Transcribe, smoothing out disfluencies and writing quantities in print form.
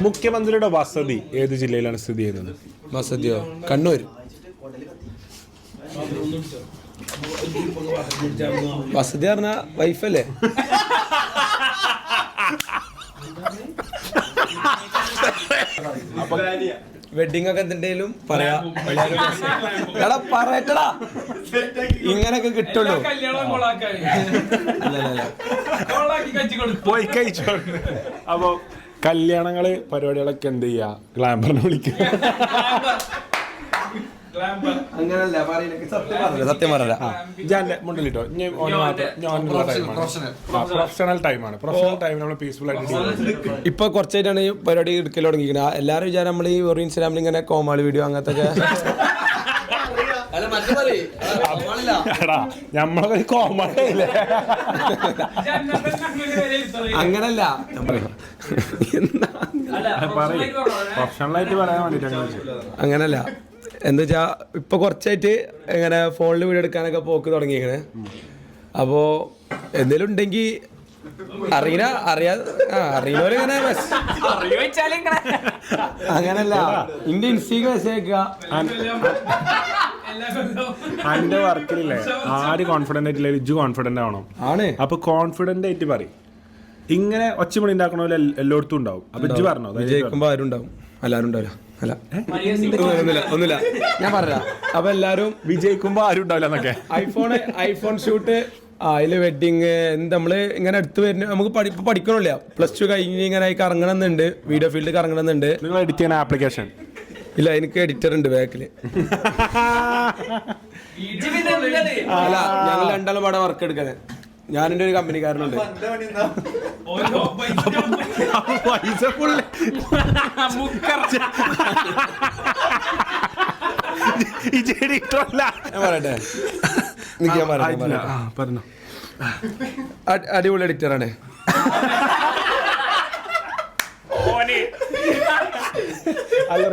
മുഖ്യമന്ത്രിയുടെ വസതി ഏത് ജില്ലയിലാണ് സ്ഥിതി ചെയ്യുന്നത്? വസതിയോ? കണ്ണൂർ. വസതി പറഞ്ഞ വൈഫല്ലേ? വെഡിങ് ഒക്കെ എന്തെങ്കിലും പറയാ. എടാ പറയട്ടടാ, ഇങ്ങനൊക്കെ കിട്ടുള്ളൂ. പോയി കഴിച്ചോ. അപ്പൊ കല്യാണങ്ങള് പരിപാടികളൊക്കെ എന്ത് ചെയ്യാ? ഗ്ലാമറിനെ വിളിക്കുക. അങ്ങനല്ല, സത്യം പറഞ്ഞ മുണ്ടിലിട്ടോ. പ്രൊഫഷണൽ ടൈമാണ്. പ്രൊഫഷണൽ ടൈം നമ്മൾ പീസ്ഫുൾ ആയിട്ട് ഇപ്പൊ കുറച്ചായിട്ടാണ് ഈ പരിപാടി എടുക്കൽ തുടങ്ങിയിരിക്കുന്നത്. എല്ലാവരും വിചാരം നമ്മൾ ഈ ഒരു ഇൻസ്റ്റാഗ്രാമിൽ ഇങ്ങനെ കോമാളി വീഡിയോ അങ്ങനത്തെ നമ്മളെ കോമഡി ഇല്ലേ? അങ്ങനല്ല, പ്രൊഫഷണലായിട്ട് പറയാൻ വേണ്ടിട്ട്. അങ്ങനല്ല, എന്താ വെച്ചാ ഇപ്പൊ കുറച്ചായിട്ട് ഇങ്ങനെ ഫോണിൽ വീഡിയോ എടുക്കാനൊക്കെ പോക്ക് തുടങ്ങിയിരിക്കണേ. അപ്പോ എന്തെങ്കിലും ഉണ്ടെങ്കിൽ അറിയുന്നവര് ഇങ്ങനെ അങ്ങനല്ല, ഇന്റെ ഇൻസ്റ്റയ്ക്ക് മെസ്സേജ് അയക്കുക. എന്റെ വർക്കിലില്ലേ ആര് കോൺഫിഡന്റ് ആയിട്ടില്ല, ഇജ്ജ് കോൺഫിഡന്റ് ആവണം. ആണ്. അപ്പൊ കോൺഫിഡന്റ് ആയിട്ട് പറയും. ഇങ്ങനെ ഒച്ചമണി ഉണ്ടാക്കണ പോലെ എല്ലായിടത്തും ഉണ്ടാവും. അപ്പൊ ഇജ്ജ് പറഞ്ഞോ, വിജയിക്കുമ്പോ ആരും ഉണ്ടാവും, എല്ലാരും ഉണ്ടാവില്ല. അല്ല ഒന്നുമില്ല, ഞാൻ പറയാം. അപ്പൊ എല്ലാരും വിജയിക്കുമ്പോ ആരും ഉണ്ടാവില്ല എന്നൊക്കെ. ഐഫോൺ ഷൂട്ട്, അതില് വെഡിങ്, നമ്മള് ഇങ്ങനെ അടുത്ത് വരുന്ന നമുക്ക് പഠിക്കണില്ല. +2 കഴിഞ്ഞ് ഇങ്ങനെ കറങ്ങണമെന്നുണ്ട്, വീഡിയോ ഫീൽഡ് കറങ്ങണമെന്നുണ്ട്. നിങ്ങൾ എഡിറ്റ് ചെയ്യുന്ന ആപ്ലിക്കേഷൻ ഇല്ല, എനിക്ക് എഡിറ്റർ ഉണ്ട് ബാക്കില്. അല്ല, ഞങ്ങൾ രണ്ടാളും പാടെ വർക്ക് എടുക്കാന്. ഞാനെന്റെ ഒരു കമ്പനിക്കാരനുണ്ട്. പറയട്ടെ, അടിപൊളി എഡിറ്ററാണ്. അല്ല